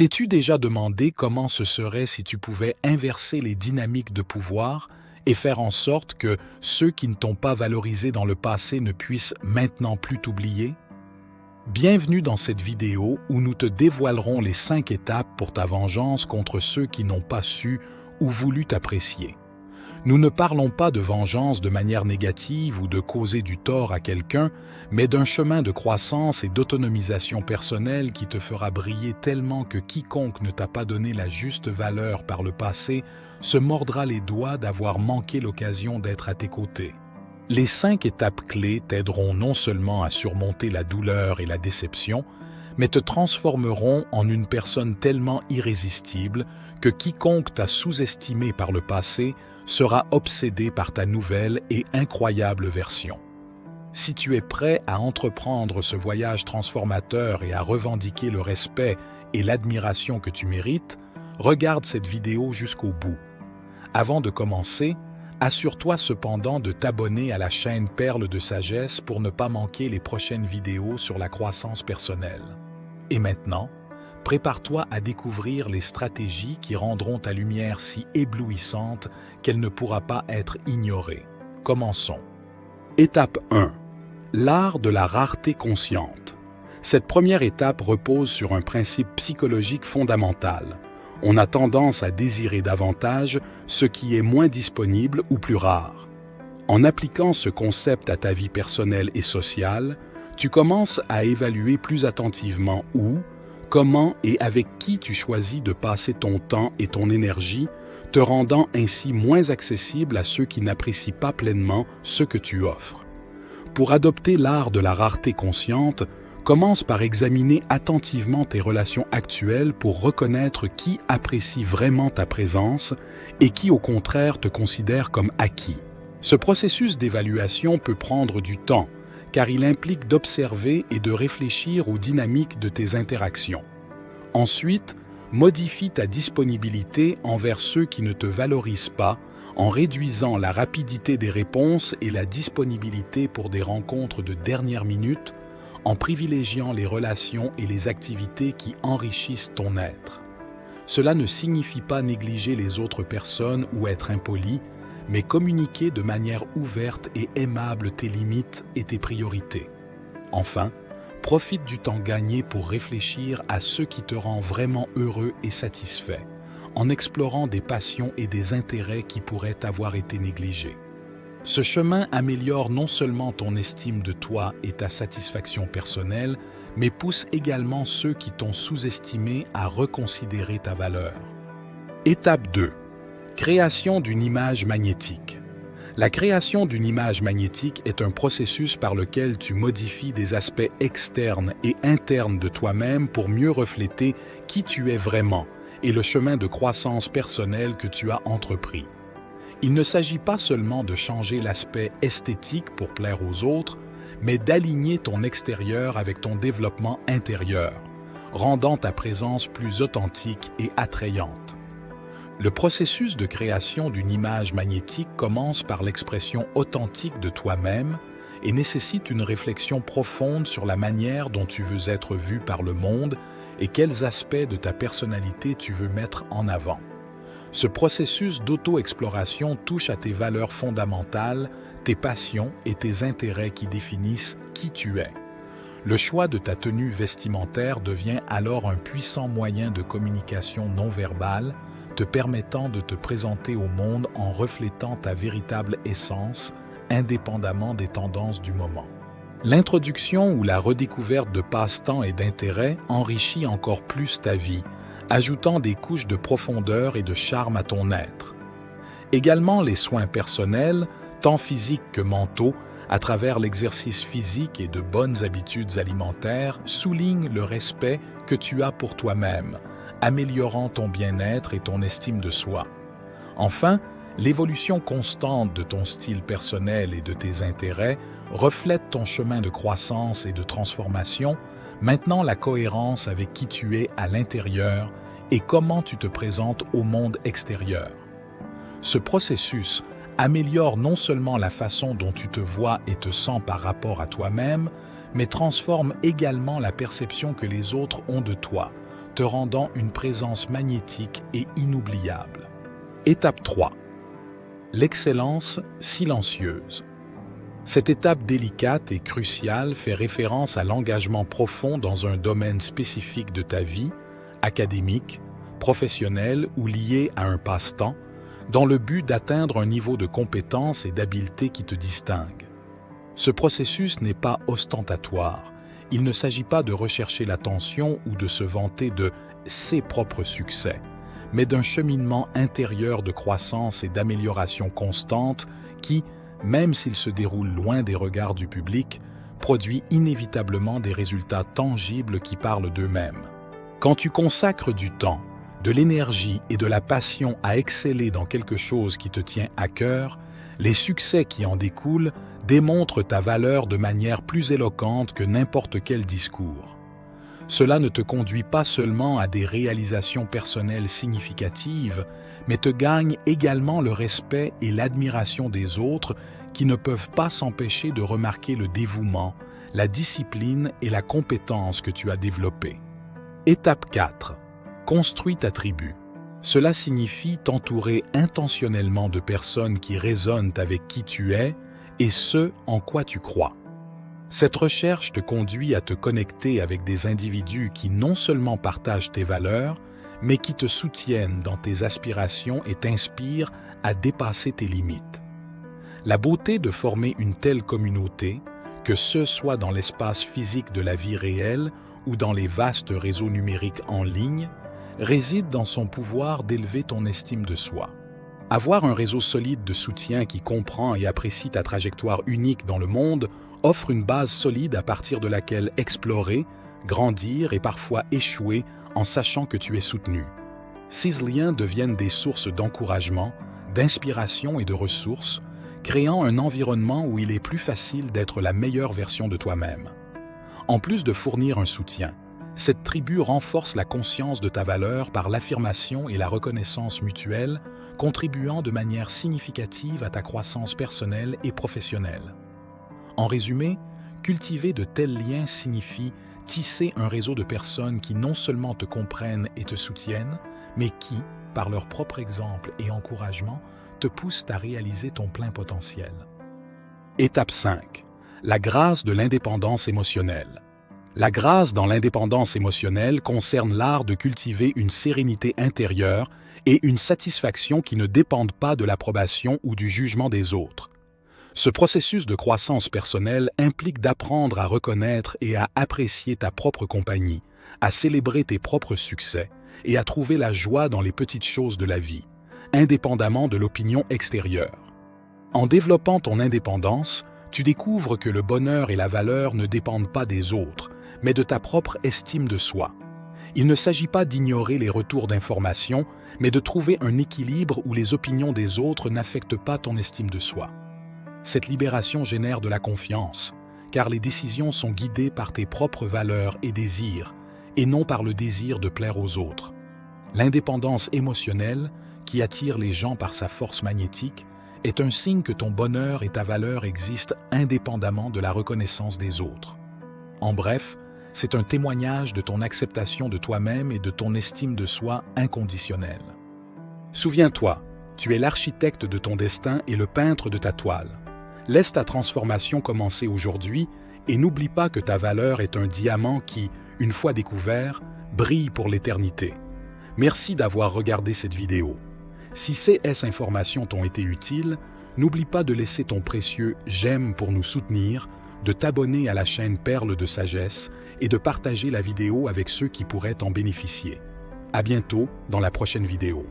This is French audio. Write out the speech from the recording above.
T'es-tu déjà demandé comment ce serait si tu pouvais inverser les dynamiques de pouvoir et faire en sorte que ceux qui ne t'ont pas valorisé dans le passé ne puissent maintenant plus t'oublier? Bienvenue dans cette vidéo où nous te dévoilerons les 5 étapes pour ta vengeance contre ceux qui n'ont pas su ou voulu t'apprécier. Nous ne parlons pas de vengeance de manière négative ou de causer du tort à quelqu'un, mais d'un chemin de croissance et d'autonomisation personnelle qui te fera briller tellement que quiconque ne t'a pas donné la juste valeur par le passé se mordra les doigts d'avoir manqué l'occasion d'être à tes côtés. Les 5 étapes clés t'aideront non seulement à surmonter la douleur et la déception, mais te transformeront en une personne tellement irrésistible que quiconque t'a sous-estimé par le passé sera obsédé par ta nouvelle et incroyable version. Si tu es prêt à entreprendre ce voyage transformateur et à revendiquer le respect et l'admiration que tu mérites, regarde cette vidéo jusqu'au bout. Avant de commencer, assure-toi cependant de t'abonner à la chaîne Perles de Sagesse pour ne pas manquer les prochaines vidéos sur la croissance personnelle. Et maintenant, prépare-toi à découvrir les stratégies qui rendront ta lumière si éblouissante qu'elle ne pourra pas être ignorée. Commençons. Étape 1. L'art de la rareté consciente. Cette première étape repose sur un principe psychologique fondamental. On a tendance à désirer davantage ce qui est moins disponible ou plus rare. En appliquant ce concept à ta vie personnelle et sociale, tu commences à évaluer plus attentivement où, comment et avec qui tu choisis de passer ton temps et ton énergie, te rendant ainsi moins accessible à ceux qui n'apprécient pas pleinement ce que tu offres. Pour adopter l'art de la rareté consciente, commence par examiner attentivement tes relations actuelles pour reconnaître qui apprécie vraiment ta présence et qui au contraire te considère comme acquis. Ce processus d'évaluation peut prendre du temps, car il implique d'observer et de réfléchir aux dynamiques de tes interactions. Ensuite, modifie ta disponibilité envers ceux qui ne te valorisent pas en réduisant la rapidité des réponses et la disponibilité pour des rencontres de dernière minute, en privilégiant les relations et les activités qui enrichissent ton être. Cela ne signifie pas négliger les autres personnes ou être impoli, mais communiquer de manière ouverte et aimable tes limites et tes priorités. Enfin, profite du temps gagné pour réfléchir à ce qui te rend vraiment heureux et satisfait, en explorant des passions et des intérêts qui pourraient avoir été négligés. Ce chemin améliore non seulement ton estime de toi et ta satisfaction personnelle, mais pousse également ceux qui t'ont sous-estimé à reconsidérer ta valeur. Étape 2. Création d'une image magnétique. La création d'une image magnétique est un processus par lequel tu modifies des aspects externes et internes de toi-même pour mieux refléter qui tu es vraiment et le chemin de croissance personnelle que tu as entrepris. Il ne s'agit pas seulement de changer l'aspect esthétique pour plaire aux autres, mais d'aligner ton extérieur avec ton développement intérieur, rendant ta présence plus authentique et attrayante. Le processus de création d'une image magnétique commence par l'expression authentique de toi-même et nécessite une réflexion profonde sur la manière dont tu veux être vu par le monde et quels aspects de ta personnalité tu veux mettre en avant. Ce processus d'auto-exploration touche à tes valeurs fondamentales, tes passions et tes intérêts qui définissent qui tu es. Le choix de ta tenue vestimentaire devient alors un puissant moyen de communication non verbale, te permettant de te présenter au monde en reflétant ta véritable essence, indépendamment des tendances du moment. L'introduction ou la redécouverte de passe-temps et d'intérêts enrichit encore plus ta vie, ajoutant des couches de profondeur et de charme à ton être. Également, les soins personnels, tant physiques que mentaux, à travers l'exercice physique et de bonnes habitudes alimentaires, soulignent le respect que tu as pour toi-même, améliorant ton bien-être et ton estime de soi. Enfin, l'évolution constante de ton style personnel et de tes intérêts reflète ton chemin de croissance et de transformation, maintenant la cohérence avec qui tu es à l'intérieur et comment tu te présentes au monde extérieur. Ce processus améliore non seulement la façon dont tu te vois et te sens par rapport à toi-même, mais transforme également la perception que les autres ont de toi, te rendant une présence magnétique et inoubliable. Étape 3. L'excellence silencieuse. Cette étape délicate et cruciale fait référence à l'engagement profond dans un domaine spécifique de ta vie, académique, professionnel ou lié à un passe-temps, dans le but d'atteindre un niveau de compétence et d'habileté qui te distingue. Ce processus n'est pas ostentatoire. Il ne s'agit pas de rechercher l'attention ou de se vanter de ses propres succès, mais d'un cheminement intérieur de croissance et d'amélioration constante qui, même s'il se déroule loin des regards du public, produit inévitablement des résultats tangibles qui parlent d'eux-mêmes. Quand tu consacres du temps, de l'énergie et de la passion à exceller dans quelque chose qui te tient à cœur, les succès qui en découlent démontrent ta valeur de manière plus éloquente que n'importe quel discours. Cela ne te conduit pas seulement à des réalisations personnelles significatives, mais te gagne également le respect et l'admiration des autres qui ne peuvent pas s'empêcher de remarquer le dévouement, la discipline et la compétence que tu as développées. Étape 4. Construis ta tribu. Cela signifie t'entourer intentionnellement de personnes qui résonnent avec qui tu es et ce en quoi tu crois. Cette recherche te conduit à te connecter avec des individus qui non seulement partagent tes valeurs, mais qui te soutiennent dans tes aspirations et t'inspirent à dépasser tes limites. La beauté de former une telle communauté, que ce soit dans l'espace physique de la vie réelle ou dans les vastes réseaux numériques en ligne, réside dans son pouvoir d'élever ton estime de soi. Avoir un réseau solide de soutien qui comprend et apprécie ta trajectoire unique dans le monde offre une base solide à partir de laquelle explorer, grandir et parfois échouer en sachant que tu es soutenu. Ces liens deviennent des sources d'encouragement, d'inspiration et de ressources, créant un environnement où il est plus facile d'être la meilleure version de toi-même. En plus de fournir un soutien, cette tribu renforce la conscience de ta valeur par l'affirmation et la reconnaissance mutuelle, contribuant de manière significative à ta croissance personnelle et professionnelle. En résumé, cultiver de tels liens signifie tisser un réseau de personnes qui non seulement te comprennent et te soutiennent, mais qui, par leur propre exemple et encouragement, te poussent à réaliser ton plein potentiel. Étape 5. La grâce de l'indépendance émotionnelle. La grâce dans l'indépendance émotionnelle concerne l'art de cultiver une sérénité intérieure et une satisfaction qui ne dépendent pas de l'approbation ou du jugement des autres. Ce processus de croissance personnelle implique d'apprendre à reconnaître et à apprécier ta propre compagnie, à célébrer tes propres succès et à trouver la joie dans les petites choses de la vie, indépendamment de l'opinion extérieure. En développant ton indépendance, tu découvres que le bonheur et la valeur ne dépendent pas des autres, mais de ta propre estime de soi. Il ne s'agit pas d'ignorer les retours d'informations, mais de trouver un équilibre où les opinions des autres n'affectent pas ton estime de soi. Cette libération génère de la confiance, car les décisions sont guidées par tes propres valeurs et désirs, et non par le désir de plaire aux autres. L'indépendance émotionnelle, qui attire les gens par sa force magnétique, est un signe que ton bonheur et ta valeur existent indépendamment de la reconnaissance des autres. En bref, c'est un témoignage de ton acceptation de toi-même et de ton estime de soi inconditionnelle. Souviens-toi, tu es l'architecte de ton destin et le peintre de ta toile. Laisse ta transformation commencer aujourd'hui et n'oublie pas que ta valeur est un diamant qui, une fois découvert, brille pour l'éternité. Merci d'avoir regardé cette vidéo. Si ces informations t'ont été utiles, n'oublie pas de laisser ton précieux « j'aime » pour nous soutenir, de t'abonner à la chaîne Perles de Sagesse et de partager la vidéo avec ceux qui pourraient en bénéficier. À bientôt dans la prochaine vidéo.